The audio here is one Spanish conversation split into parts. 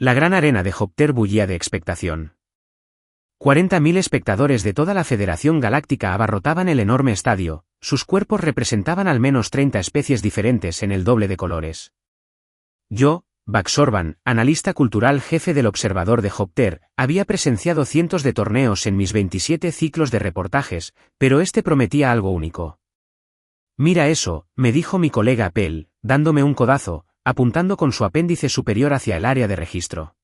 La gran arena de Hopter bullía de expectación. 40.000 espectadores de toda la Federación Galáctica abarrotaban el enorme estadio, sus cuerpos representaban al menos 30 especies diferentes en el doble de colores. Yo, Bax Orban, analista cultural jefe del Observador de Hopter, había presenciado cientos de torneos en mis 27 ciclos de reportajes, pero este prometía algo único. Mira eso, me dijo mi colega Pell, dándome un codazo, apuntando con su apéndice superior hacia el área de registro.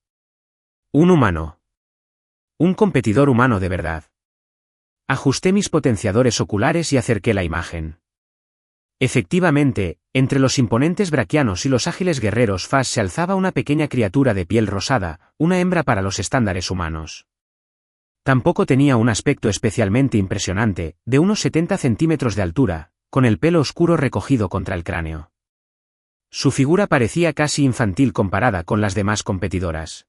Un humano. Un competidor humano de verdad. Ajusté mis potenciadores oculares y acerqué la imagen. Efectivamente, entre los imponentes braquianos y los ágiles guerreros Faz se alzaba una pequeña criatura de piel rosada, una hembra para los estándares humanos. Tampoco tenía un aspecto especialmente impresionante, de unos 70 centímetros de altura, con el pelo oscuro recogido contra el cráneo. Su figura parecía casi infantil comparada con las demás competidoras.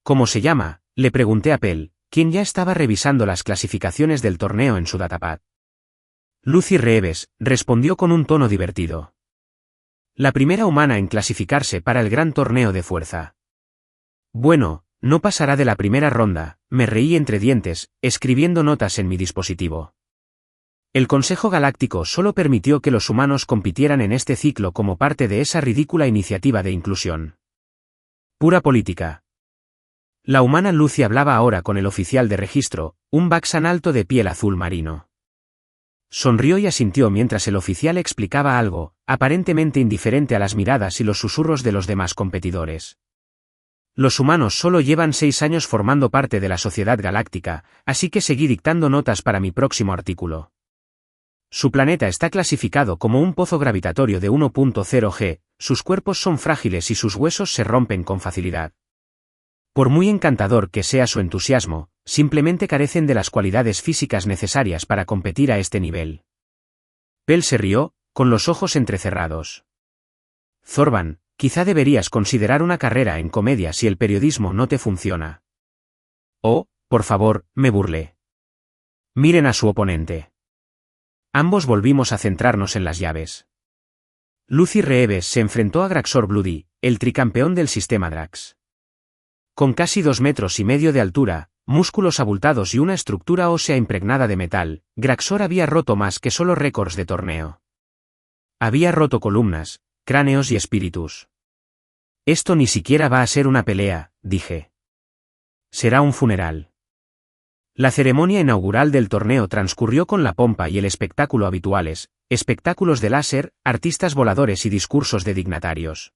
¿Cómo se llama?, le pregunté a Pell, quien ya estaba revisando las clasificaciones del torneo en su datapad. Lucy Reeves, respondió con un tono divertido. La primera humana en clasificarse para el gran torneo de fuerza. Bueno, no pasará de la primera ronda, me reí entre dientes, escribiendo notas en mi dispositivo. El Consejo Galáctico solo permitió que los humanos compitieran en este ciclo como parte de esa ridícula iniciativa de inclusión. Pura política. La humana Lucy hablaba ahora con el oficial de registro, un Baxan alto de piel azul marino. Sonrió y asintió mientras el oficial explicaba algo, aparentemente indiferente a las miradas y los susurros de los demás competidores. Los humanos solo llevan 6 años formando parte de la Sociedad Galáctica, así que seguí dictando notas para mi próximo artículo. Su planeta está clasificado como un pozo gravitatorio de 1.0 G, sus cuerpos son frágiles y sus huesos se rompen con facilidad. Por muy encantador que sea su entusiasmo, simplemente carecen de las cualidades físicas necesarias para competir a este nivel. Pell se rió, con los ojos entrecerrados. Thorban, quizá deberías considerar una carrera en comedia si el periodismo no te funciona. Oh, por favor, me burlé. Miren a su oponente. Ambos volvimos a centrarnos en las llaves. Lucy Reeves se enfrentó a Graxor Bloody, el tricampeón del sistema Drax. Con casi 2,5 metros de altura, músculos abultados y una estructura ósea impregnada de metal, Graxor había roto más que solo récords de torneo. Había roto columnas, cráneos y espíritus. Esto ni siquiera va a ser una pelea, dije. Será un funeral. La ceremonia inaugural del torneo transcurrió con la pompa y el espectáculo habituales, espectáculos de láser, artistas voladores y discursos de dignatarios.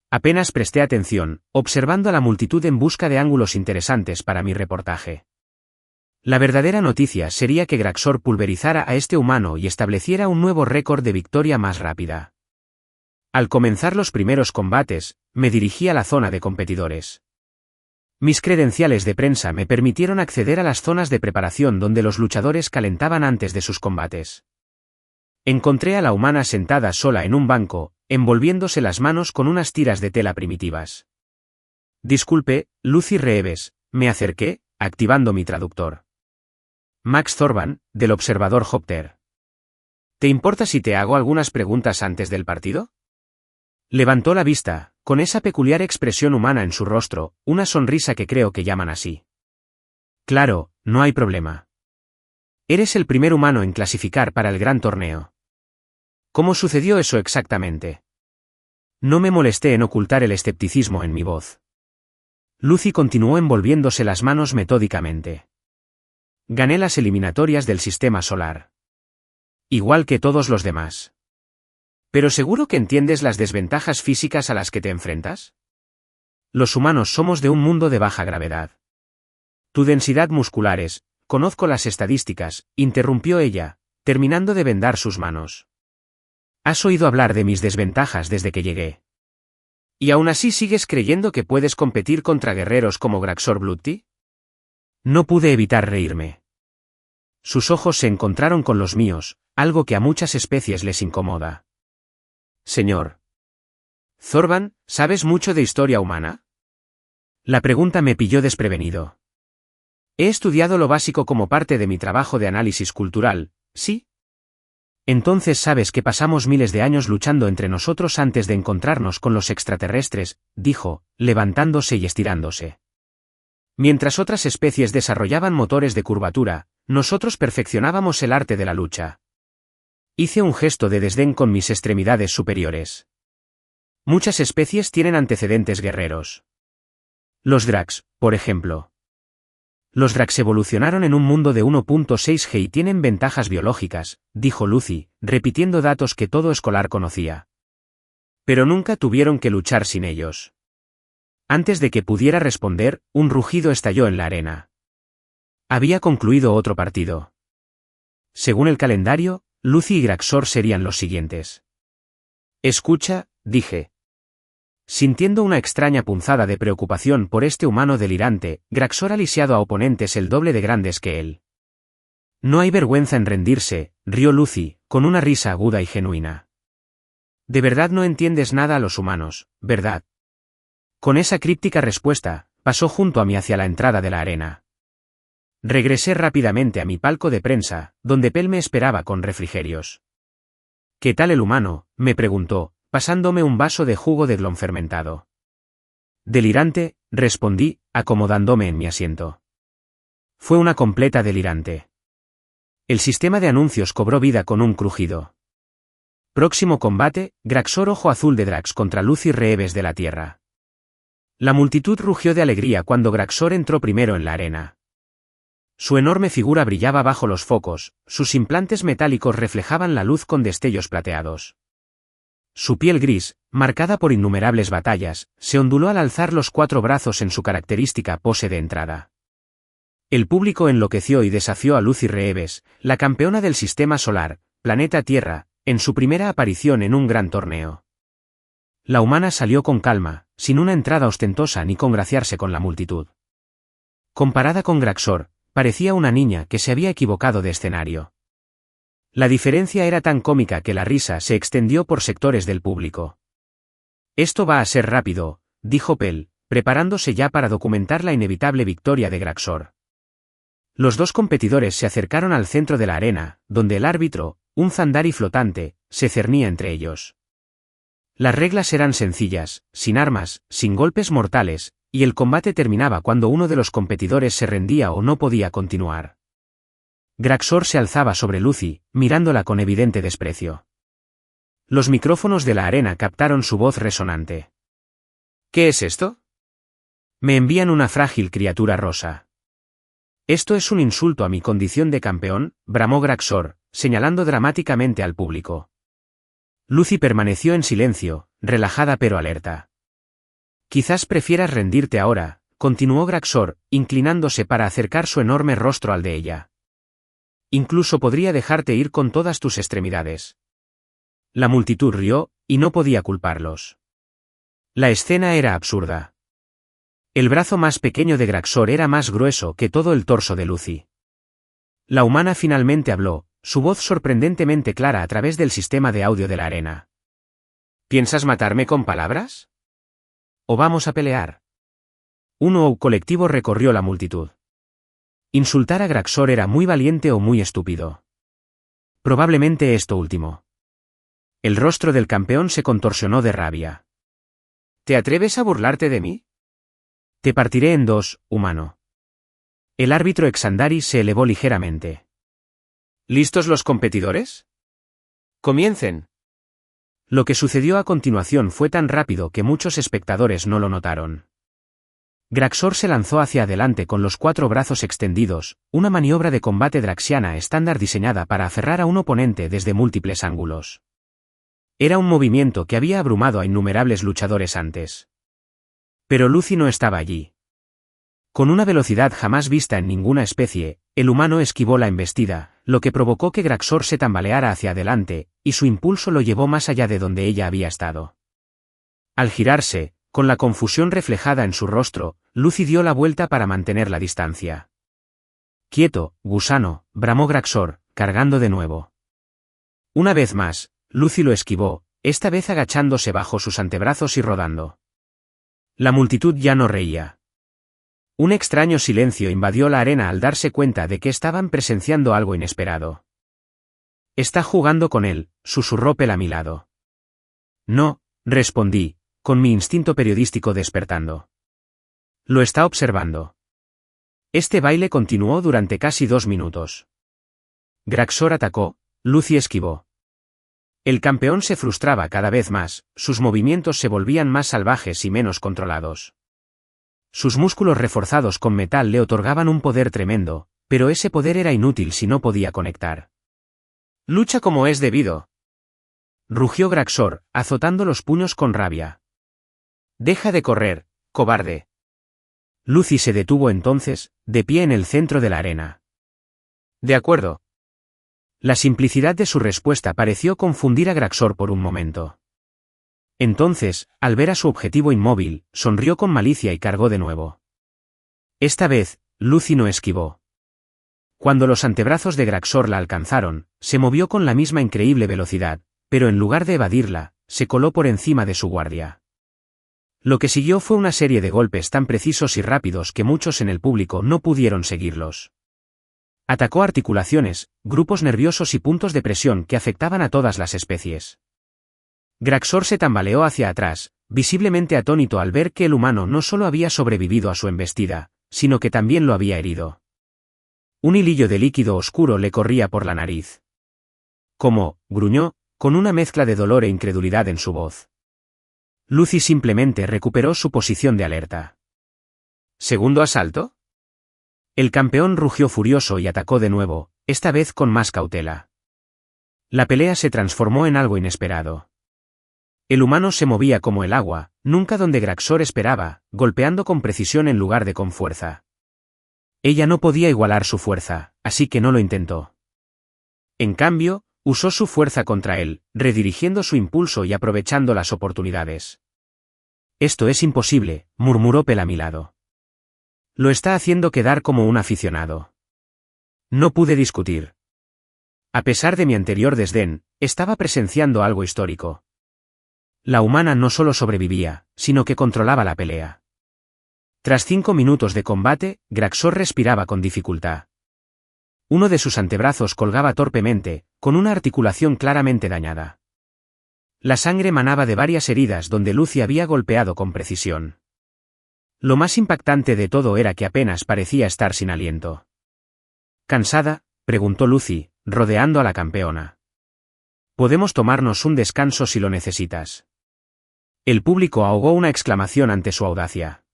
Apenas presté atención, observando a la multitud en busca de ángulos interesantes para mi reportaje. La verdadera noticia sería que Graxor pulverizara a este humano y estableciera un nuevo récord de victoria más rápida. Al comenzar los primeros combates, me dirigí a la zona de competidores. Mis credenciales de prensa me permitieron acceder a las zonas de preparación donde los luchadores calentaban antes de sus combates. Encontré a la humana sentada sola en un banco, envolviéndose las manos con unas tiras de tela primitivas. Disculpe, Lucy Reeves, me acerqué, activando mi traductor. Max Thorban, del Observador Hopter. ¿Te importa si te hago algunas preguntas antes del partido? Levantó la vista, con esa peculiar expresión humana en su rostro, una sonrisa que creo que llaman así. Claro, no hay problema. Eres el primer humano en clasificar para el gran torneo. ¿Cómo sucedió eso exactamente? No me molesté en ocultar el escepticismo en mi voz. Lucy continuó envolviéndose las manos metódicamente. Gané las eliminatorias del sistema solar. Igual que todos los demás. ¿Pero seguro que entiendes las desventajas físicas a las que te enfrentas? Los humanos somos de un mundo de baja gravedad. Tu densidad muscular es, conozco las estadísticas, interrumpió ella, terminando de vendar sus manos. ¿Has oído hablar de mis desventajas desde que llegué? ¿Y aún así sigues creyendo que puedes competir contra guerreros como Graxor Bloody? No pude evitar reírme. Sus ojos se encontraron con los míos, algo que a muchas especies les incomoda. Señor Thorban, ¿sabes mucho de historia humana? La pregunta me pilló desprevenido. He estudiado lo básico como parte de mi trabajo de análisis cultural, ¿sí? Entonces sabes que pasamos miles de años luchando entre nosotros antes de encontrarnos con los extraterrestres, dijo, levantándose y estirándose. Mientras otras especies desarrollaban motores de curvatura, nosotros perfeccionábamos el arte de la lucha. Hice un gesto de desdén con mis extremidades superiores. Muchas especies tienen antecedentes guerreros. Los Drax, por ejemplo. Los Drax evolucionaron en un mundo de 1.6 G y tienen ventajas biológicas, dijo Lucy, repitiendo datos que todo escolar conocía. Pero nunca tuvieron que luchar sin ellos. Antes de que pudiera responder, un rugido estalló en la arena. Había concluido otro partido. Según el calendario, Lucy y Graxor serían los siguientes. Escucha, dije. Sintiendo una extraña punzada de preocupación por este humano delirante, Graxor ha lisiado a oponentes el doble de grandes que él. No hay vergüenza en rendirse, rió Lucy, con una risa aguda y genuina. De verdad no entiendes nada a los humanos, ¿verdad? Con esa críptica respuesta, pasó junto a mí hacia la entrada de la arena. Regresé rápidamente a mi palco de prensa, donde Pell me esperaba con refrigerios. ¿Qué tal el humano?, me preguntó, pasándome un vaso de jugo de glon fermentado. Delirante, respondí, acomodándome en mi asiento. Fue una completa delirante. El sistema de anuncios cobró vida con un crujido. Próximo combate, Graxor Ojo Azul de Drax contra Lucy Reeves de la Tierra. La multitud rugió de alegría cuando Graxor entró primero en la arena. Su enorme figura brillaba bajo los focos, sus implantes metálicos reflejaban la luz con destellos plateados. Su piel gris, marcada por innumerables batallas, se onduló al alzar los 4 brazos en su característica pose de entrada. El público enloqueció y desafió a Lucy Reeves, la campeona del sistema solar, planeta Tierra, en su primera aparición en un gran torneo. La humana salió con calma, sin una entrada ostentosa ni congraciarse con la multitud. Comparada con Graxor, parecía una niña que se había equivocado de escenario. La diferencia era tan cómica que la risa se extendió por sectores del público. Esto va a ser rápido, dijo Pell, preparándose ya para documentar la inevitable victoria de Graxor. Los dos competidores se acercaron al centro de la arena, donde el árbitro, un Zandari flotante, se cernía entre ellos. Las reglas eran sencillas, sin armas, sin golpes mortales, y el combate terminaba cuando uno de los competidores se rendía o no podía continuar. Graxor se alzaba sobre Lucy, mirándola con evidente desprecio. Los micrófonos de la arena captaron su voz resonante. ¿Qué es esto? Me envían una frágil criatura rosa. Esto es un insulto a mi condición de campeón, bramó Graxor, señalando dramáticamente al público. Lucy permaneció en silencio, relajada pero alerta. Quizás prefieras rendirte ahora, continuó Graxor, inclinándose para acercar su enorme rostro al de ella. Incluso podría dejarte ir con todas tus extremidades. La multitud rió, y no podía culparlos. La escena era absurda. El brazo más pequeño de Graxor era más grueso que todo el torso de Lucy. La humana finalmente habló, su voz sorprendentemente clara a través del sistema de audio de la arena. ¿Piensas matarme con palabras? ¿O vamos a pelear? Un wow colectivo recorrió la multitud. Insultar a Graxor era muy valiente o muy estúpido. Probablemente esto último. El rostro del campeón se contorsionó de rabia. ¿Te atreves a burlarte de mí? Te partiré en dos, humano. El árbitro Xandari se elevó ligeramente. ¿Listos los competidores? ¡Comiencen! Lo que sucedió a continuación fue tan rápido que muchos espectadores no lo notaron. Graxor se lanzó hacia adelante con los 4 brazos extendidos, una maniobra de combate draxiana estándar diseñada para aferrar a un oponente desde múltiples ángulos. Era un movimiento que había abrumado a innumerables luchadores antes. Pero Lucy no estaba allí. Con una velocidad jamás vista en ninguna especie, el humano esquivó la embestida, lo que provocó que Graxor se tambaleara hacia adelante, y su impulso lo llevó más allá de donde ella había estado. Al girarse, con la confusión reflejada en su rostro, Lucy dio la vuelta para mantener la distancia. «Quieto, gusano», bramó Graxor, cargando de nuevo. Una vez más, Lucy lo esquivó, esta vez agachándose bajo sus antebrazos y rodando. La multitud ya no reía. Un extraño silencio invadió la arena al darse cuenta de que estaban presenciando algo inesperado. Está jugando con él, susurró Pel a mi lado. No, respondí, con mi instinto periodístico despertando. Lo está observando. Este baile continuó durante casi 2 minutos. Graxor atacó, Lucy esquivó. El campeón se frustraba cada vez más, sus movimientos se volvían más salvajes y menos controlados. Sus músculos reforzados con metal le otorgaban un poder tremendo, pero ese poder era inútil si no podía conectar. Lucha como es debido. Rugió Graxor, azotando los puños con rabia. Deja de correr, cobarde. Lucy se detuvo entonces, de pie en el centro de la arena. De acuerdo. La simplicidad de su respuesta pareció confundir a Graxor por un momento. Entonces, al ver a su objetivo inmóvil, sonrió con malicia y cargó de nuevo. Esta vez, Lucy no esquivó. Cuando los antebrazos de Graxor la alcanzaron, se movió con la misma increíble velocidad, pero en lugar de evadirla, se coló por encima de su guardia. Lo que siguió fue una serie de golpes tan precisos y rápidos que muchos en el público no pudieron seguirlos. Atacó articulaciones, grupos nerviosos y puntos de presión que afectaban a todas las especies. Graxor se tambaleó hacia atrás, visiblemente atónito al ver que el humano no solo había sobrevivido a su embestida, sino que también lo había herido. Un hilillo de líquido oscuro le corría por la nariz. «¿Cómo?», gruñó, con una mezcla de dolor e incredulidad en su voz. Lucy simplemente recuperó su posición de alerta. ¿Segundo asalto? El campeón rugió furioso y atacó de nuevo, esta vez con más cautela. La pelea se transformó en algo inesperado. El humano se movía como el agua, nunca donde Graxor esperaba, golpeando con precisión en lugar de con fuerza. Ella no podía igualar su fuerza, así que no lo intentó. En cambio, usó su fuerza contra él, redirigiendo su impulso y aprovechando las oportunidades. Esto es imposible, murmuró Pel a mi lado. Lo está haciendo quedar como un aficionado. No pude discutir. A pesar de mi anterior desdén, estaba presenciando algo histórico. La humana no solo sobrevivía, sino que controlaba la pelea. Tras 5 minutos de combate, Graxor respiraba con dificultad. Uno de sus antebrazos colgaba torpemente, con una articulación claramente dañada. La sangre manaba de varias heridas donde Lucy había golpeado con precisión. Lo más impactante de todo era que apenas parecía estar sin aliento. ¿Cansada?, preguntó Lucy, rodeando a la campeona. Podemos tomarnos un descanso si lo necesitas. El público ahogó una exclamación ante su audacia.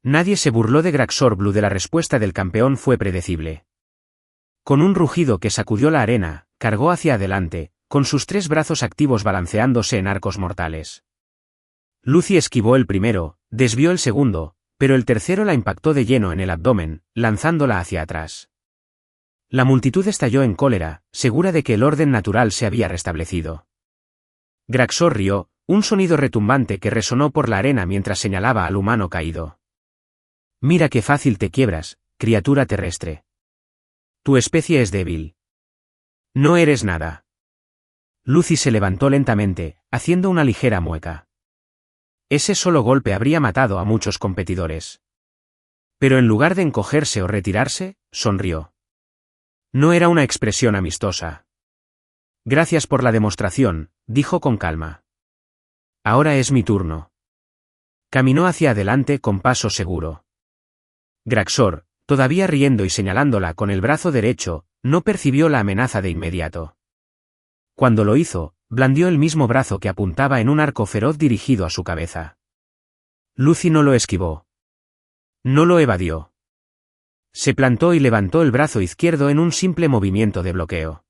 Nadie se burló de Graxor Blue. De la respuesta del campeón fue predecible. Con un rugido que sacudió la arena, cargó hacia adelante, con sus 3 brazos activos balanceándose en arcos mortales. Lucy esquivó el primero, desvió el segundo, pero el tercero la impactó de lleno en el abdomen, lanzándola hacia atrás. La multitud estalló en cólera, segura de que el orden natural se había restablecido. Graxor rió, un sonido retumbante que resonó por la arena mientras señalaba al humano caído. Mira qué fácil te quiebras, criatura terrestre. Tu especie es débil. No eres nada. Lucy se levantó lentamente, haciendo una ligera mueca. Ese solo golpe habría matado a muchos competidores. Pero en lugar de encogerse o retirarse, sonrió. No era una expresión amistosa. Gracias por la demostración, dijo con calma. Ahora es mi turno. Caminó hacia adelante con paso seguro. Graxor, todavía riendo y señalándola con el brazo derecho, no percibió la amenaza de inmediato. Cuando lo hizo, blandió el mismo brazo que apuntaba en un arco feroz dirigido a su cabeza. Lucy no lo esquivó. No lo evadió. Se plantó y levantó el brazo izquierdo en un simple movimiento de bloqueo.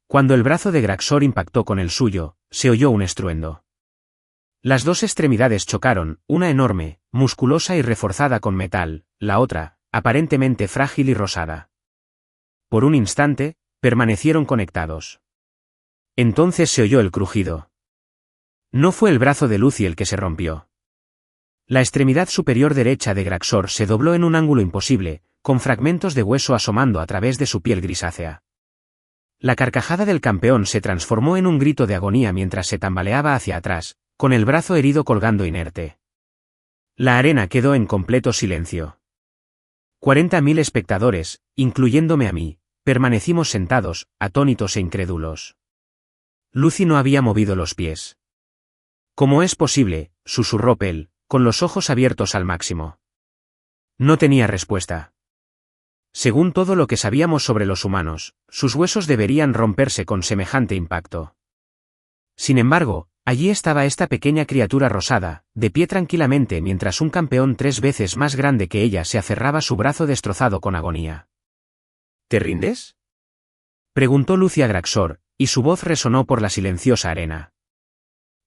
Cuando el brazo de Graxor impactó con el suyo, se oyó un estruendo. Las 2 extremidades chocaron, una enorme, musculosa y reforzada con metal, la otra, aparentemente frágil y rosada. Por un instante, permanecieron conectados. Entonces se oyó el crujido. No fue el brazo de Lucy el que se rompió. La extremidad superior derecha de Graxor se dobló en un ángulo imposible, con fragmentos de hueso asomando a través de su piel grisácea. La carcajada del campeón se transformó en un grito de agonía mientras se tambaleaba hacia atrás, con el brazo herido colgando inerte. La arena quedó en completo silencio. 40.000 espectadores, incluyéndome a mí, permanecimos sentados, atónitos e incrédulos. Lucy no había movido los pies. ¿Cómo es posible?, susurró Pell, con los ojos abiertos al máximo. No tenía respuesta. Según todo lo que sabíamos sobre los humanos, sus huesos deberían romperse con semejante impacto. Sin embargo, allí estaba esta pequeña criatura rosada, de pie tranquilamente mientras un campeón 3 veces más grande que ella se aferraba a su brazo destrozado con agonía. ¿Te rindes?, preguntó Lucy a Graxor, y su voz resonó por la silenciosa arena.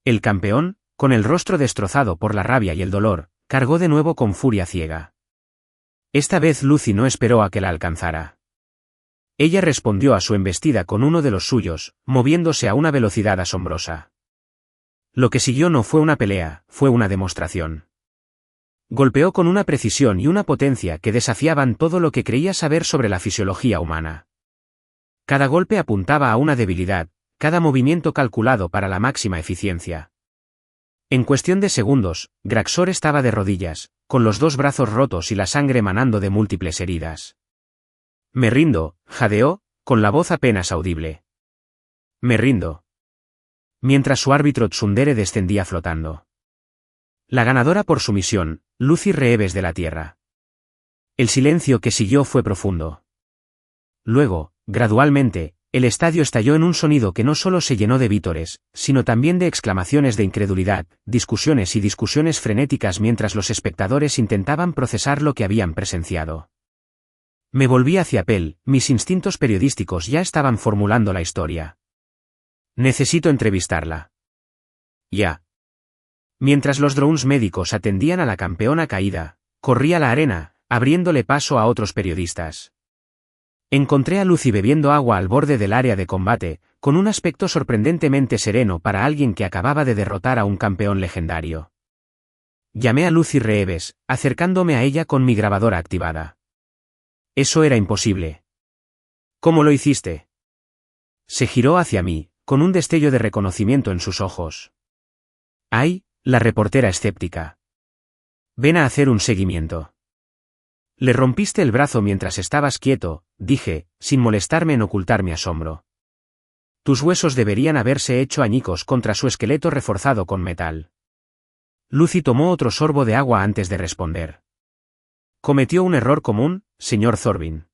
El campeón, con el rostro destrozado por la rabia y el dolor, cargó de nuevo con furia ciega. Esta vez Lucy no esperó a que la alcanzara. Ella respondió a su embestida con uno de los suyos, moviéndose a una velocidad asombrosa. Lo que siguió no fue una pelea, fue una demostración. Golpeó con una precisión y una potencia que desafiaban todo lo que creía saber sobre la fisiología humana. Cada golpe apuntaba a una debilidad, cada movimiento calculado para la máxima eficiencia. En cuestión de segundos, Graxor estaba de rodillas, con los 2 brazos rotos y la sangre manando de múltiples heridas. Me rindo, jadeó, con la voz apenas audible. Me rindo. Mientras su árbitro Tsundere descendía flotando. La ganadora por sumisión, Lucy Reeves de la Tierra. El silencio que siguió fue profundo. Luego, gradualmente, el estadio estalló en un sonido que no solo se llenó de vítores, sino también de exclamaciones de incredulidad, discusiones y discusiones frenéticas mientras los espectadores intentaban procesar lo que habían presenciado. Me volví hacia Pell, mis instintos periodísticos ya estaban formulando la historia. Necesito entrevistarla. Ya. Mientras los drones médicos atendían a la campeona caída, corrí a la arena, abriéndole paso a otros periodistas. Encontré a Lucy bebiendo agua al borde del área de combate, con un aspecto sorprendentemente sereno para alguien que acababa de derrotar a un campeón legendario. Llamé a Lucy Reeves, acercándome a ella con mi grabadora activada. Eso era imposible. ¿Cómo lo hiciste? Se giró hacia mí, con un destello de reconocimiento en sus ojos. ¡Ay!, la reportera escéptica. Ven a hacer un seguimiento. Le rompiste el brazo mientras estabas quieto, dije, sin molestarme en ocultar mi asombro. Tus huesos deberían haberse hecho añicos contra su esqueleto reforzado con metal. Lucy tomó otro sorbo de agua antes de responder. Cometió un error común, señor Thorbin.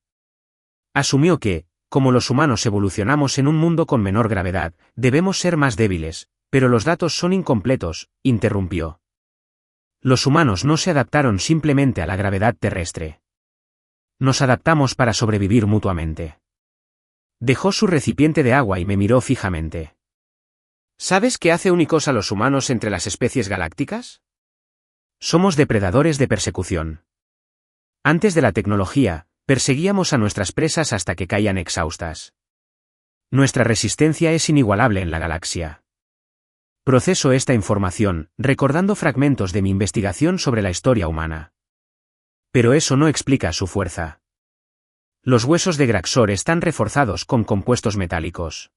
Asumió que, como los humanos evolucionamos en un mundo con menor gravedad, debemos ser más débiles, pero los datos son incompletos, interrumpió. Los humanos no se adaptaron simplemente a la gravedad terrestre. Nos adaptamos para sobrevivir mutuamente. Dejó su recipiente de agua y me miró fijamente. ¿Sabes qué hace únicos a los humanos entre las especies galácticas? Somos depredadores de persecución. Antes de la tecnología, perseguíamos a nuestras presas hasta que caían exhaustas. Nuestra resistencia es inigualable en la galaxia. Proceso esta información, recordando fragmentos de mi investigación sobre la historia humana. Pero eso no explica su fuerza. Los huesos de Graxor están reforzados con compuestos metálicos.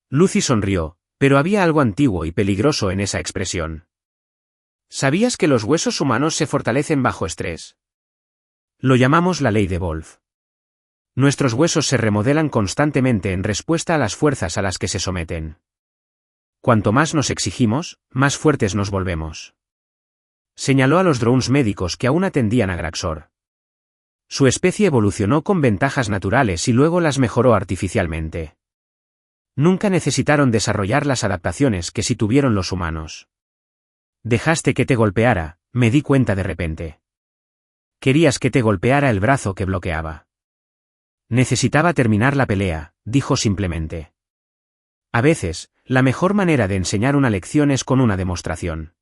Lucy sonrió, pero había algo antiguo y peligroso en esa expresión. ¿Sabías que los huesos humanos se fortalecen bajo estrés? Lo llamamos la ley de Wolf. Nuestros huesos se remodelan constantemente en respuesta a las fuerzas a las que se someten. Cuanto más nos exigimos, más fuertes nos volvemos. Señaló a los drones médicos que aún atendían a Graxor. Su especie evolucionó con ventajas naturales y luego las mejoró artificialmente. Nunca necesitaron desarrollar las adaptaciones que sí tuvieron los humanos. Dejaste que te golpeara, me di cuenta de repente. Querías que te golpeara el brazo que bloqueaba. Necesitaba terminar la pelea, dijo simplemente. A veces, la mejor manera de enseñar una lección es con una demostración.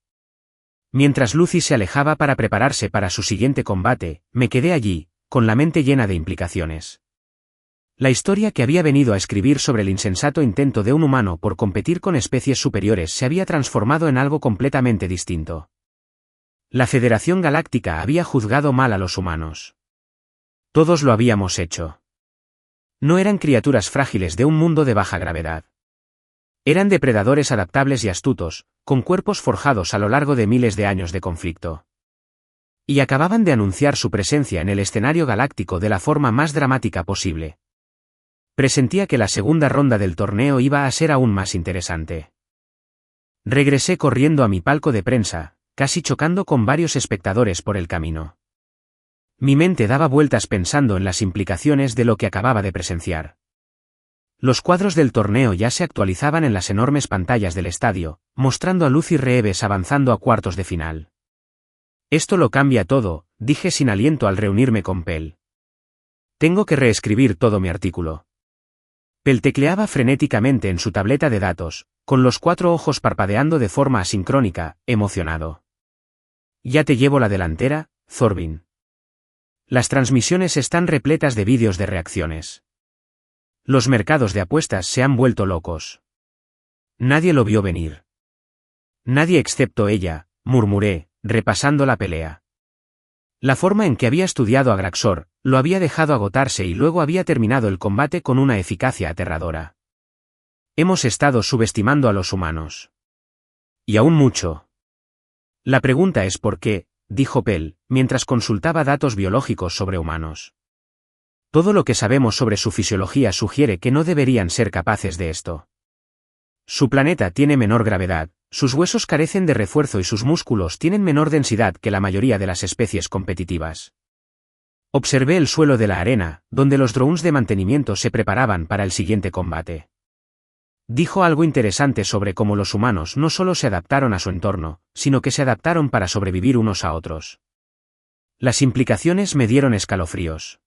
Mientras Lucy se alejaba para prepararse para su siguiente combate, me quedé allí, con la mente llena de implicaciones. La historia que había venido a escribir sobre el insensato intento de un humano por competir con especies superiores se había transformado en algo completamente distinto. La Federación Galáctica había juzgado mal a los humanos. Todos lo habíamos hecho. No eran criaturas frágiles de un mundo de baja gravedad. Eran depredadores adaptables y astutos, con cuerpos forjados a lo largo de miles de años de conflicto. Y acababan de anunciar su presencia en el escenario galáctico de la forma más dramática posible. Presentía que la segunda ronda del torneo iba a ser aún más interesante. Regresé corriendo a mi palco de prensa, casi chocando con varios espectadores por el camino. Mi mente daba vueltas pensando en las implicaciones de lo que acababa de presenciar. Los cuadros del torneo ya se actualizaban en las enormes pantallas del estadio, mostrando a Lucy Reeves avanzando a cuartos de final. Esto lo cambia todo, dije sin aliento al reunirme con Pell. Tengo que reescribir todo mi artículo. Pell tecleaba frenéticamente en su tableta de datos, con los 4 ojos parpadeando de forma asincrónica, emocionado. Ya te llevo la delantera, Thorbjorn. Las transmisiones están repletas de vídeos de reacciones. Los mercados de apuestas se han vuelto locos. Nadie lo vio venir. Nadie excepto ella, murmuré, repasando la pelea. La forma en que había estudiado a Graxor, lo había dejado agotarse y luego había terminado el combate con una eficacia aterradora. Hemos estado subestimando a los humanos. Y aún mucho. La pregunta es por qué, dijo Pell, mientras consultaba datos biológicos sobre humanos. Todo lo que sabemos sobre su fisiología sugiere que no deberían ser capaces de esto. Su planeta tiene menor gravedad, sus huesos carecen de refuerzo y sus músculos tienen menor densidad que la mayoría de las especies competitivas. Observé el suelo de la arena, donde los drones de mantenimiento se preparaban para el siguiente combate. Dijo algo interesante sobre cómo los humanos no solo se adaptaron a su entorno, sino que se adaptaron para sobrevivir unos a otros. Las implicaciones me dieron escalofríos.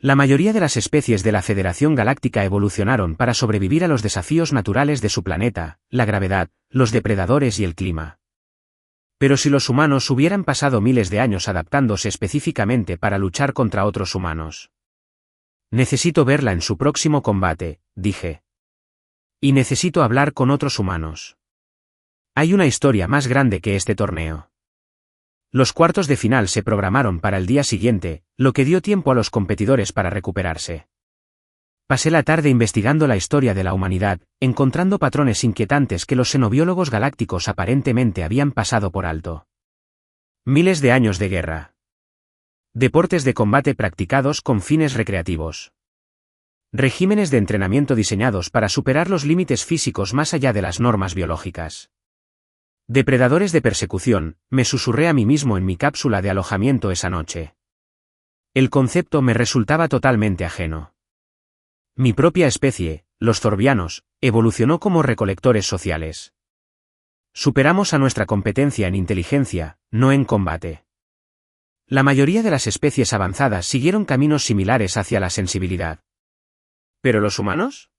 La mayoría de las especies de la Federación Galáctica evolucionaron para sobrevivir a los desafíos naturales de su planeta, la gravedad, los depredadores y el clima. Pero si los humanos hubieran pasado miles de años adaptándose específicamente para luchar contra otros humanos. Necesito verla en su próximo combate, dije. Y necesito hablar con otros humanos. Hay una historia más grande que este torneo. Los cuartos de final se programaron para el día siguiente, lo que dio tiempo a los competidores para recuperarse. Pasé la tarde investigando la historia de la humanidad, encontrando patrones inquietantes que los xenobiólogos galácticos aparentemente habían pasado por alto. Miles de años de guerra. Deportes de combate practicados con fines recreativos. Regímenes de entrenamiento diseñados para superar los límites físicos más allá de las normas biológicas. Depredadores de persecución, me susurré a mí mismo en mi cápsula de alojamiento esa noche. El concepto me resultaba totalmente ajeno. Mi propia especie, los Thorbjanos, evolucionó como recolectores sociales. Superamos a nuestra competencia en inteligencia, no en combate. La mayoría de las especies avanzadas siguieron caminos similares hacia la sensibilidad. ¿Pero los humanos?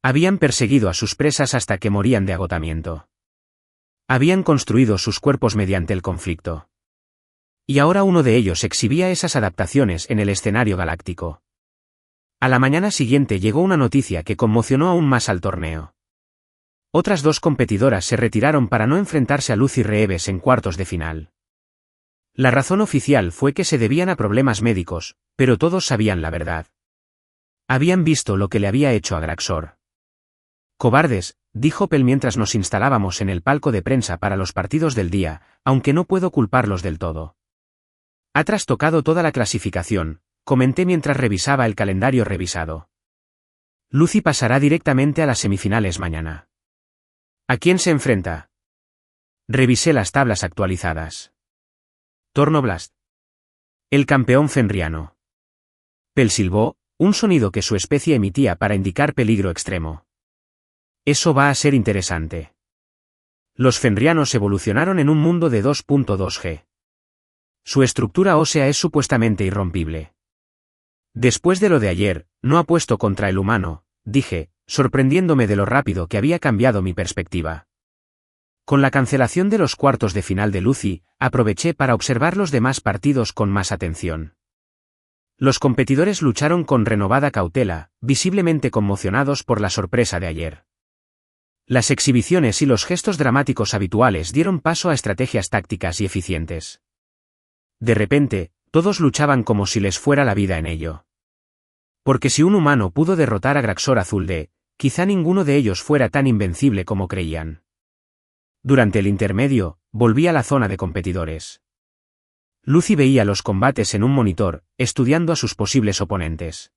Habían perseguido a sus presas hasta que morían de agotamiento. Habían construido sus cuerpos mediante el conflicto. Y ahora uno de ellos exhibía esas adaptaciones en el escenario galáctico. A la mañana siguiente llegó una noticia que conmocionó aún más al torneo. Otras 2 competidoras se retiraron para no enfrentarse a Lucy Reeves en cuartos de final. La razón oficial fue que se debían a problemas médicos, pero todos sabían la verdad. Habían visto lo que le había hecho a Graxor. Cobardes, dijo Pell mientras nos instalábamos en el palco de prensa para los partidos del día, aunque no puedo culparlos del todo. Ha trastocado toda la clasificación, comenté mientras revisaba el calendario revisado. Lucy pasará directamente a las semifinales mañana. ¿A quién se enfrenta? Revisé las tablas actualizadas. Tornoblast. El campeón fenriano. Pell silbó, un sonido que su especie emitía para indicar peligro extremo. Eso va a ser interesante. Los fenrianos evolucionaron en un mundo de 2.2G. Su estructura ósea es supuestamente irrompible. Después de lo de ayer, no apuesto contra el humano, dije, sorprendiéndome de lo rápido que había cambiado mi perspectiva. Con la cancelación de los cuartos de final de Lucy, aproveché para observar los demás partidos con más atención. Los competidores lucharon con renovada cautela, visiblemente conmocionados por la sorpresa de ayer. Las exhibiciones y los gestos dramáticos habituales dieron paso a estrategias tácticas y eficientes. De repente, todos luchaban como si les fuera la vida en ello. Porque si un humano pudo derrotar a Graxor Azul D, quizá ninguno de ellos fuera tan invencible como creían. Durante el intermedio, volví a la zona de competidores. Lucy veía los combates en un monitor, estudiando a sus posibles oponentes.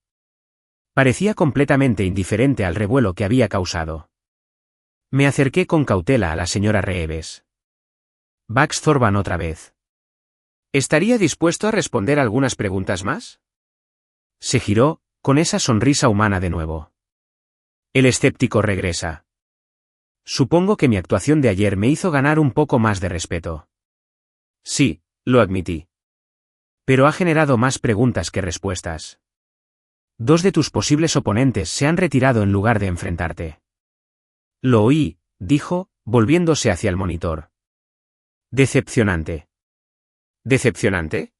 Parecía completamente indiferente al revuelo que había causado. Me acerqué con cautela a la señora Reeves. Bax Thorban otra vez. ¿Estaría dispuesto a responder algunas preguntas más? Se giró, con esa sonrisa humana de nuevo. El escéptico regresa. Supongo que mi actuación de ayer me hizo ganar un poco más de respeto. Sí, lo admití. Pero ha generado más preguntas que respuestas. 2 de tus posibles oponentes se han retirado en lugar de enfrentarte. Lo oí, dijo, volviéndose hacia el monitor. Decepcionante. ¿Decepcionante?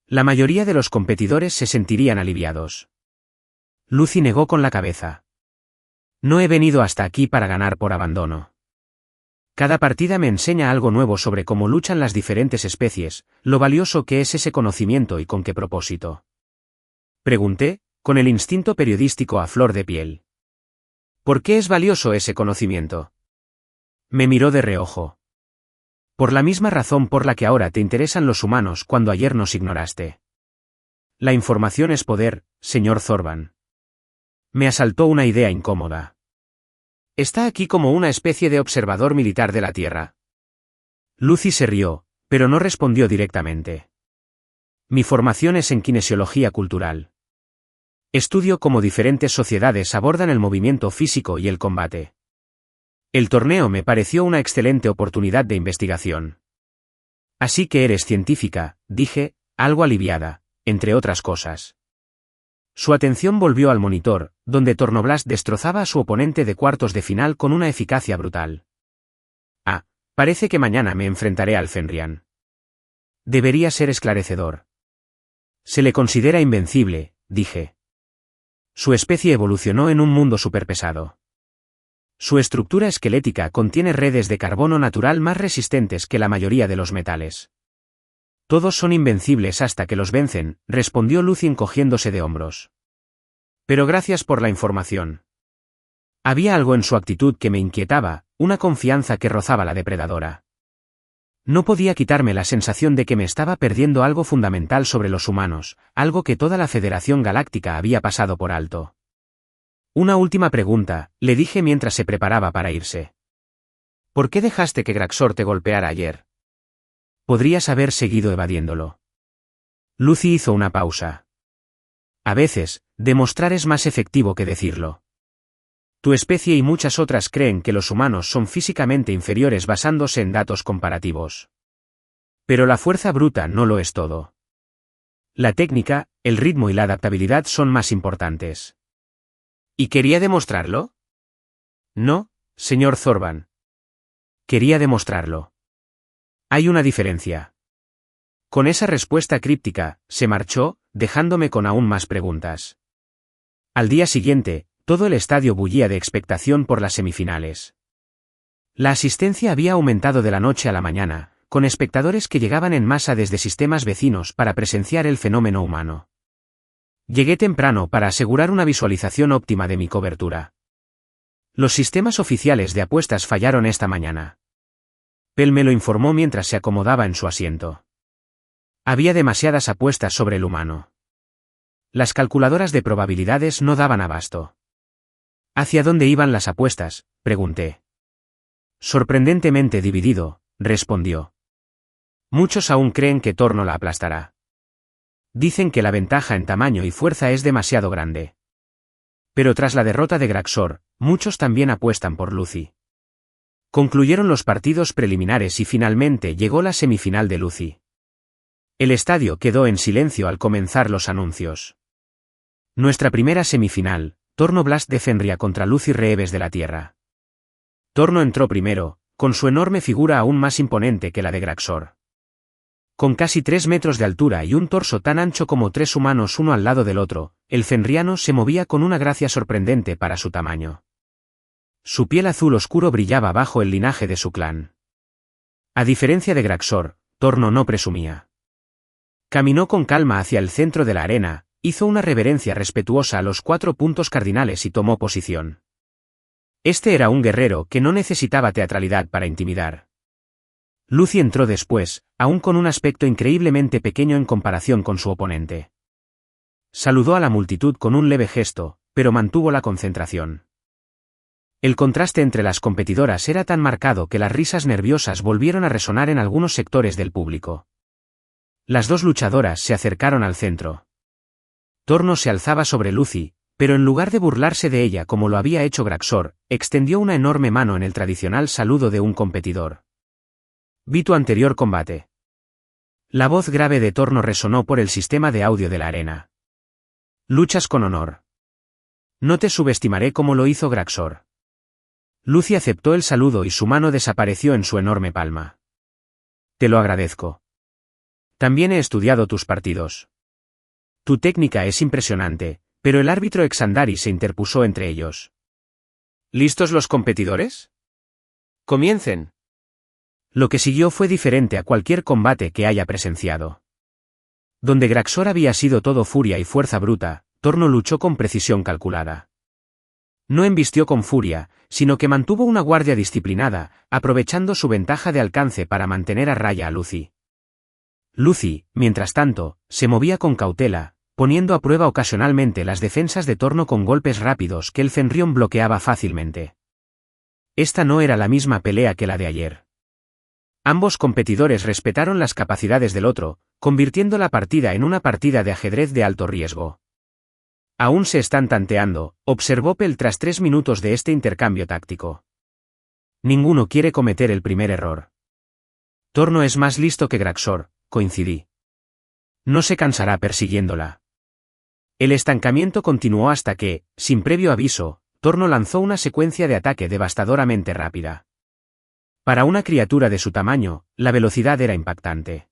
La mayoría de los competidores se sentirían aliviados. Lucy negó con la cabeza. No he venido hasta aquí para ganar por abandono. Cada partida me enseña algo nuevo sobre cómo luchan las diferentes especies, lo valioso que es ese conocimiento y con qué propósito. Pregunté, con el instinto periodístico a flor de piel. ¿Por qué es valioso ese conocimiento? Me miró de reojo. Por la misma razón por la que ahora te interesan los humanos cuando ayer nos ignoraste. La información es poder, señor Thorban. Me asaltó una idea incómoda. Está aquí como una especie de observador militar de la Tierra. Lucy se rió, pero no respondió directamente. Mi formación es en kinesiología cultural. Estudio cómo diferentes sociedades abordan el movimiento físico y el combate. El torneo me pareció una excelente oportunidad de investigación. Así que eres científica, dije, algo aliviada, entre otras cosas. Su atención volvió al monitor, donde Tornoblast destrozaba a su oponente de cuartos de final con una eficacia brutal. Ah, parece que mañana me enfrentaré al Fenrian. Debería ser esclarecedor. Se le considera invencible, dije. Su especie evolucionó en un mundo superpesado. Su estructura esquelética contiene redes de carbono natural más resistentes que la mayoría de los metales. Todos son invencibles hasta que los vencen, respondió Lucy encogiéndose de hombros. Pero gracias por la información. Había algo en su actitud que me inquietaba, una confianza que rozaba la depredadora. No podía quitarme la sensación de que me estaba perdiendo algo fundamental sobre los humanos, algo que toda la Federación Galáctica había pasado por alto. Una última pregunta, le dije mientras se preparaba para irse. ¿Por qué dejaste que Graxor te golpeara ayer? Podrías haber seguido evadiéndolo. Lucy hizo una pausa. A veces, demostrar es más efectivo que decirlo. Tu especie y muchas otras creen que los humanos son físicamente inferiores basándose en datos comparativos. Pero la fuerza bruta no lo es todo. La técnica, el ritmo y la adaptabilidad son más importantes. ¿Y quería demostrarlo? No, señor Thorban. Quería demostrarlo. Hay una diferencia. Con esa respuesta críptica, se marchó, dejándome con aún más preguntas. Al día siguiente, todo el estadio bullía de expectación por las semifinales. La asistencia había aumentado de la noche a la mañana, con espectadores que llegaban en masa desde sistemas vecinos para presenciar el fenómeno humano. Llegué temprano para asegurar una visualización óptima de mi cobertura. Los sistemas oficiales de apuestas fallaron esta mañana. Pell me lo informó mientras se acomodaba en su asiento. Había demasiadas apuestas sobre el humano. Las calculadoras de probabilidades no daban abasto. ¿Hacia dónde iban las apuestas?, pregunté. Sorprendentemente dividido, respondió. Muchos aún creen que Torno la aplastará. Dicen que la ventaja en tamaño y fuerza es demasiado grande. Pero tras la derrota de Graxor, muchos también apuestan por Lucy. Concluyeron los partidos preliminares y finalmente llegó la semifinal de Lucy. El estadio quedó en silencio al comenzar los anuncios. Nuestra primera semifinal, Tornoblast de Fenria contra Lucy Reeves de la Tierra. Torno entró primero, con su enorme figura aún más imponente que la de Graxor. Con casi 3 metros de altura y un torso tan ancho como 3 humanos uno al lado del otro, el fenriano se movía con una gracia sorprendente para su tamaño. Su piel azul oscuro brillaba bajo el linaje de su clan. A diferencia de Graxor, Torno no presumía. Caminó con calma hacia el centro de la arena, hizo una reverencia respetuosa a los 4 puntos cardinales y tomó posición. Este era un guerrero que no necesitaba teatralidad para intimidar. Lucy entró después, aún con un aspecto increíblemente pequeño en comparación con su oponente. saludó a la multitud con un leve gesto, pero mantuvo la concentración. El contraste entre las competidoras era tan marcado que las risas nerviosas volvieron a resonar en algunos sectores del público. Las dos luchadoras se acercaron al centro. Torno se alzaba sobre Lucy, pero en lugar de burlarse de ella como lo había hecho Graxor, extendió una enorme mano en el tradicional saludo de un competidor. Vi tu anterior combate. La voz grave de Torno resonó por el sistema de audio de la arena. Luchas con honor. No te subestimaré como lo hizo Graxor. Lucy aceptó el saludo y su mano desapareció en su enorme palma. Te lo agradezco. También he estudiado tus partidos. Tu técnica es impresionante, pero el árbitro Exandari se interpuso entre ellos. ¿Listos los competidores? Comiencen. Lo que siguió fue diferente a cualquier combate que haya presenciado. Donde Graxor había sido todo furia y fuerza bruta, Torno luchó con precisión calculada. No embistió con furia, sino que mantuvo una guardia disciplinada, aprovechando su ventaja de alcance para mantener a raya a Lucy. Lucy, mientras tanto, se movía con cautela, poniendo a prueba ocasionalmente las defensas de Torno con golpes rápidos que el Fenrión bloqueaba fácilmente. Esta no era la misma pelea que la de ayer. Ambos competidores respetaron las capacidades del otro, convirtiendo la partida en una partida de ajedrez de alto riesgo. Aún se están tanteando, observó Pell tras 3 minutos de este intercambio táctico. Ninguno quiere cometer el primer error. Torno es más listo que Graxor, coincidí. No se cansará persiguiéndola. El estancamiento continuó hasta que, sin previo aviso, Torno lanzó una secuencia de ataque devastadoramente rápida. Para una criatura de su tamaño, la velocidad era impactante.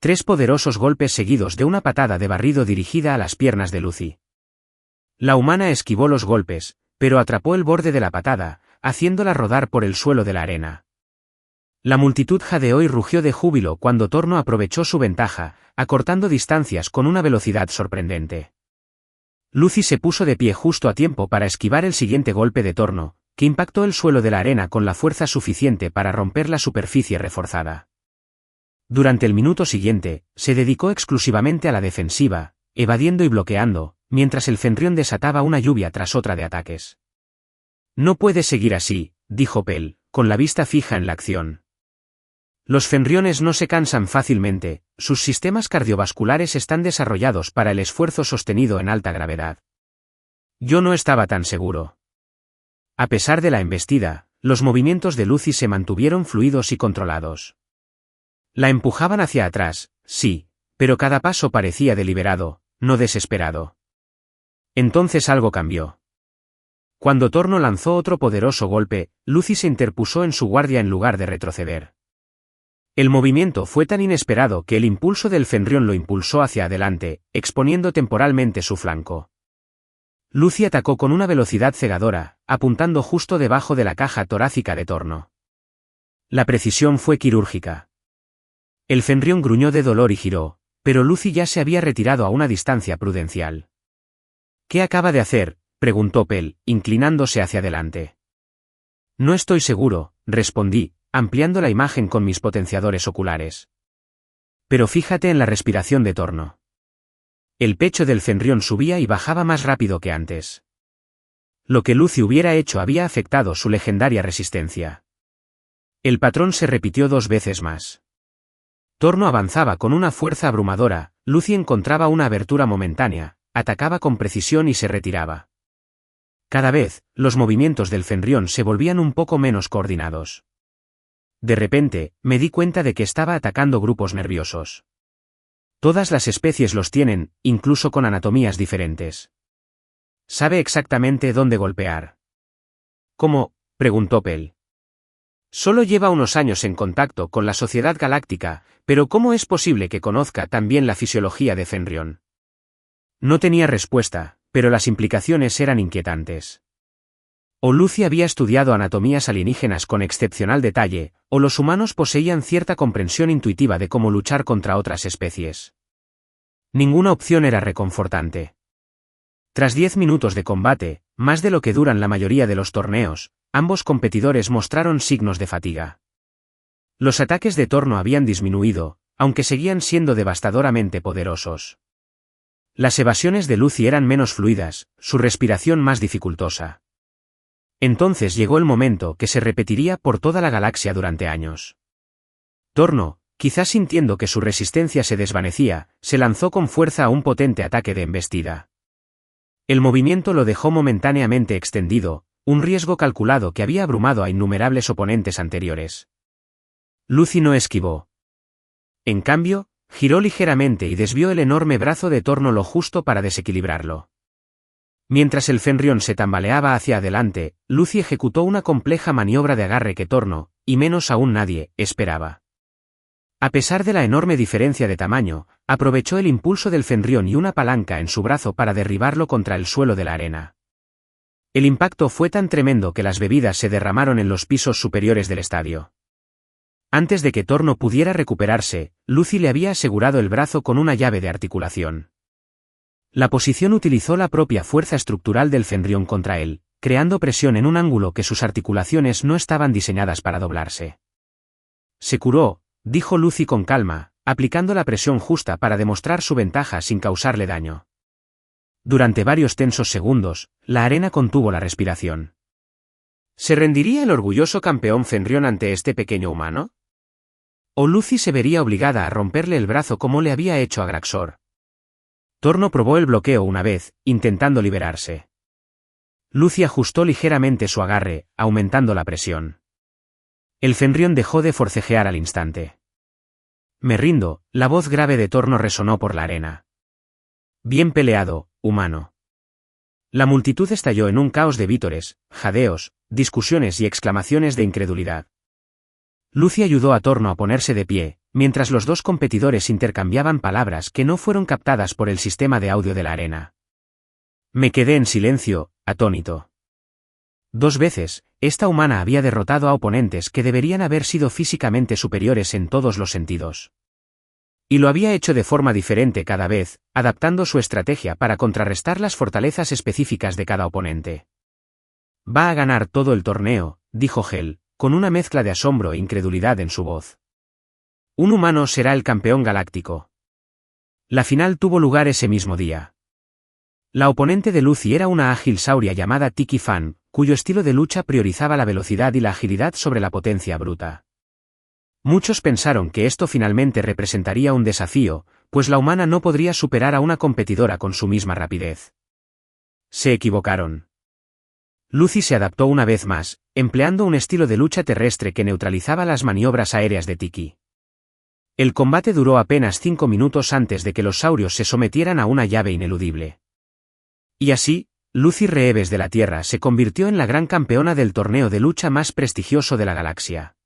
3 poderosos golpes seguidos de una patada de barrido dirigida a las piernas de Lucy. La humana esquivó los golpes, pero atrapó el borde de la patada, haciéndola rodar por el suelo de la arena. La multitud jadeó y rugió de júbilo cuando Torno aprovechó su ventaja, acortando distancias con una velocidad sorprendente. Lucy se puso de pie justo a tiempo para esquivar el siguiente golpe de Torno, que impactó el suelo de la arena con la fuerza suficiente para romper la superficie reforzada. Durante el minuto siguiente, se dedicó exclusivamente a la defensiva, evadiendo y bloqueando, mientras el Fenrión desataba una lluvia tras otra de ataques. No puede seguir así, dijo Pell, con la vista fija en la acción. Los Fenriones no se cansan fácilmente, sus sistemas cardiovasculares están desarrollados para el esfuerzo sostenido en alta gravedad. Yo no estaba tan seguro. A pesar de la embestida, los movimientos de Lucy se mantuvieron fluidos y controlados. La empujaban hacia atrás, sí, pero cada paso parecía deliberado, no desesperado. Entonces algo cambió. Cuando Torno lanzó otro poderoso golpe, Lucy se interpuso en su guardia en lugar de retroceder. El movimiento fue tan inesperado que el impulso del Fenrión lo impulsó hacia adelante, exponiendo temporalmente su flanco. Lucy atacó con una velocidad cegadora, apuntando justo debajo de la caja torácica de Torno. La precisión fue quirúrgica. El Fenrión gruñó de dolor y giró, pero Lucy ya se había retirado a una distancia prudencial. ¿Qué acaba de hacer?, preguntó Pell, inclinándose hacia adelante. No estoy seguro, respondí, ampliando la imagen con mis potenciadores oculares. Pero fíjate en la respiración de Torno. El pecho del Fenrión subía y bajaba más rápido que antes. Lo que Lucy hubiera hecho había afectado su legendaria resistencia. El patrón se repitió 2 veces más. Torno avanzaba con una fuerza abrumadora, Lucy encontraba una abertura momentánea, atacaba con precisión y se retiraba. Cada vez, los movimientos del Fenrión se volvían un poco menos coordinados. De repente, me di cuenta de que estaba atacando grupos nerviosos. Todas las especies los tienen, incluso con anatomías diferentes. Sabe exactamente dónde golpear. ¿Cómo?, preguntó Pell. Solo lleva unos años en contacto con la Sociedad Galáctica, pero ¿cómo es posible que conozca tan bien la fisiología de Fenrión? No tenía respuesta, pero las implicaciones eran inquietantes. O Lucy había estudiado anatomías alienígenas con excepcional detalle, o los humanos poseían cierta comprensión intuitiva de cómo luchar contra otras especies. Ninguna opción era reconfortante. Tras 10 minutos de combate, más de lo que duran la mayoría de los torneos, ambos competidores mostraron signos de fatiga. Los ataques de Torno habían disminuido, aunque seguían siendo devastadoramente poderosos. Las evasiones de Lucy eran menos fluidas, su respiración más dificultosa. Entonces llegó el momento que se repetiría por toda la galaxia durante años. Torno, quizás sintiendo que su resistencia se desvanecía, se lanzó con fuerza a un potente ataque de embestida. El movimiento lo dejó momentáneamente extendido, un riesgo calculado que había abrumado a innumerables oponentes anteriores. Lucy no esquivó. En cambio, giró ligeramente y desvió el enorme brazo de Torno lo justo para desequilibrarlo. Mientras el Fenrión se tambaleaba hacia adelante, Lucy ejecutó una compleja maniobra de agarre que Torno, y menos aún nadie, esperaba. A pesar de la enorme diferencia de tamaño, aprovechó el impulso del Fenrión y una palanca en su brazo para derribarlo contra el suelo de la arena. El impacto fue tan tremendo que las bebidas se derramaron en los pisos superiores del estadio. Antes de que Torno pudiera recuperarse, Lucy le había asegurado el brazo con una llave de articulación. La posición utilizó la propia fuerza estructural del Fenrión contra él, creando presión en un ángulo que sus articulaciones no estaban diseñadas para doblarse. Se curó, dijo Lucy con calma, aplicando la presión justa para demostrar su ventaja sin causarle daño. Durante varios tensos segundos, la arena contuvo la respiración. ¿Se rendiría el orgulloso campeón Fenrión ante este pequeño humano? ¿O Lucy se vería obligada a romperle el brazo como le había hecho a Graxor? Torno probó el bloqueo una vez, intentando liberarse. Lucy ajustó ligeramente su agarre, aumentando la presión. El Fenrión dejó de forcejear al instante. Me rindo, la voz grave de Torno resonó por la arena. Bien peleado, humano. La multitud estalló en un caos de vítores, jadeos, discusiones y exclamaciones de incredulidad. Lucy ayudó a Torno a ponerse de pie, mientras los dos competidores intercambiaban palabras que no fueron captadas por el sistema de audio de la arena. Me quedé en silencio, atónito. 2 veces, esta humana había derrotado a oponentes que deberían haber sido físicamente superiores en todos los sentidos. Y lo había hecho de forma diferente cada vez, adaptando su estrategia para contrarrestar las fortalezas específicas de cada oponente. Va a ganar todo el torneo, dijo Hel, con una mezcla de asombro e incredulidad en su voz. Un humano será el campeón galáctico. La final tuvo lugar ese mismo día. La oponente de Lucy era una ágil sauria llamada Tiki Fan, cuyo estilo de lucha priorizaba la velocidad y la agilidad sobre la potencia bruta. Muchos pensaron que esto finalmente representaría un desafío, pues la humana no podría superar a una competidora con su misma rapidez. Se equivocaron. Lucy se adaptó una vez más, empleando un estilo de lucha terrestre que neutralizaba las maniobras aéreas de Tiki. El combate duró apenas 5 minutos antes de que los saurios se sometieran a una llave ineludible. Y así, Lucy Reeves de la Tierra se convirtió en la gran campeona del torneo de lucha más prestigioso de la galaxia.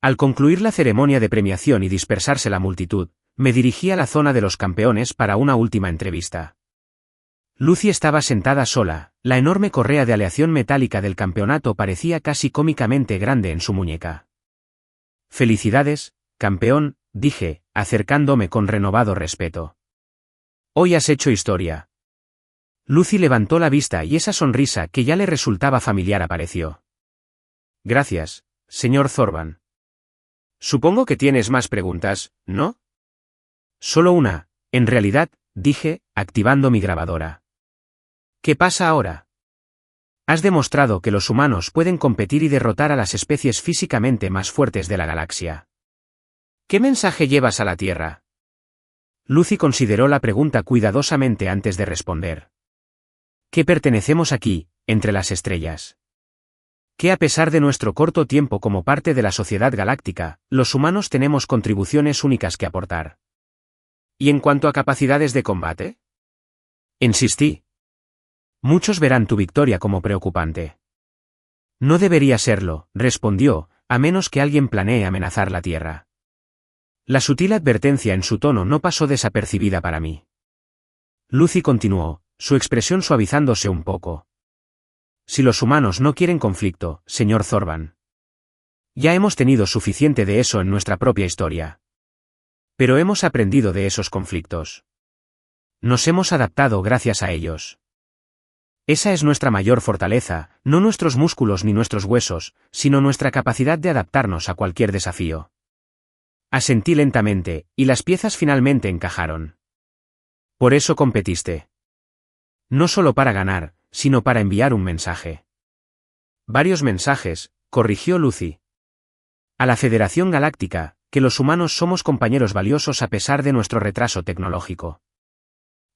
Al concluir la ceremonia de premiación y dispersarse la multitud, me dirigí a la zona de los campeones para una última entrevista. Lucy estaba sentada sola, la enorme correa de aleación metálica del campeonato parecía casi cómicamente grande en su muñeca. Felicidades, campeón, dije, acercándome con renovado respeto. Hoy has hecho historia. Lucy levantó la vista y esa sonrisa que ya le resultaba familiar apareció. Gracias, señor Thorban. Supongo que tienes más preguntas, ¿no? Solo una, en realidad, dije, activando mi grabadora. ¿Qué pasa ahora? Has demostrado que los humanos pueden competir y derrotar a las especies físicamente más fuertes de la galaxia. ¿Qué mensaje llevas a la Tierra? Lucy consideró la pregunta cuidadosamente antes de responder. ¿Qué pertenecemos aquí, entre las estrellas? Que a pesar de nuestro corto tiempo como parte de la sociedad galáctica, los humanos tenemos contribuciones únicas que aportar. ¿Y en cuanto a capacidades de combate? Insistí. Muchos verán tu victoria como preocupante. No debería serlo, respondió, a menos que alguien planee amenazar la Tierra. La sutil advertencia en su tono no pasó desapercibida para mí. Lucy continuó, su expresión suavizándose un poco. Si los humanos no quieren conflicto, señor Thorban. Ya hemos tenido suficiente de eso en nuestra propia historia. Pero hemos aprendido de esos conflictos. Nos hemos adaptado gracias a ellos. Esa es nuestra mayor fortaleza, no nuestros músculos ni nuestros huesos, sino nuestra capacidad de adaptarnos a cualquier desafío. Asentí lentamente, y las piezas finalmente encajaron. Por eso competiste. No solo para ganar, sino para enviar un mensaje. Varios mensajes, corrigió Lucy. A la Federación Galáctica, que los humanos somos compañeros valiosos a pesar de nuestro retraso tecnológico.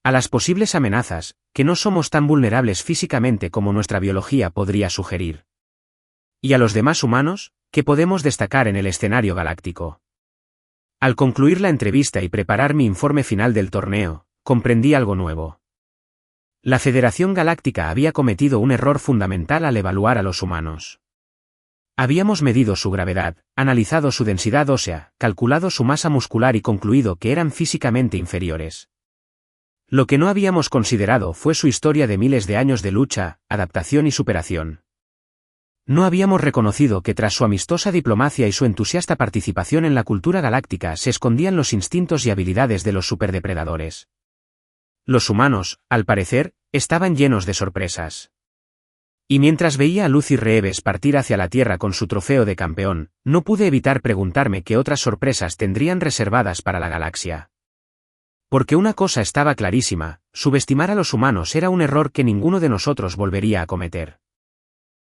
A las posibles amenazas, que no somos tan vulnerables físicamente como nuestra biología podría sugerir. Y a los demás humanos, que podemos destacar en el escenario galáctico. Al concluir la entrevista y preparar mi informe final del torneo, comprendí algo nuevo. La Federación Galáctica había cometido un error fundamental al evaluar a los humanos. Habíamos medido su gravedad, analizado su densidad ósea, calculado su masa muscular y concluido que eran físicamente inferiores. Lo que no habíamos considerado fue su historia de miles de años de lucha, adaptación y superación. No habíamos reconocido que tras su amistosa diplomacia y su entusiasta participación en la cultura galáctica se escondían los instintos y habilidades de los superdepredadores. Los humanos, al parecer, estaban llenos de sorpresas. Y mientras veía a Lucy Reeves partir hacia la Tierra con su trofeo de campeón, no pude evitar preguntarme qué otras sorpresas tendrían reservadas para la galaxia. Porque una cosa estaba clarísima, subestimar a los humanos era un error que ninguno de nosotros volvería a cometer.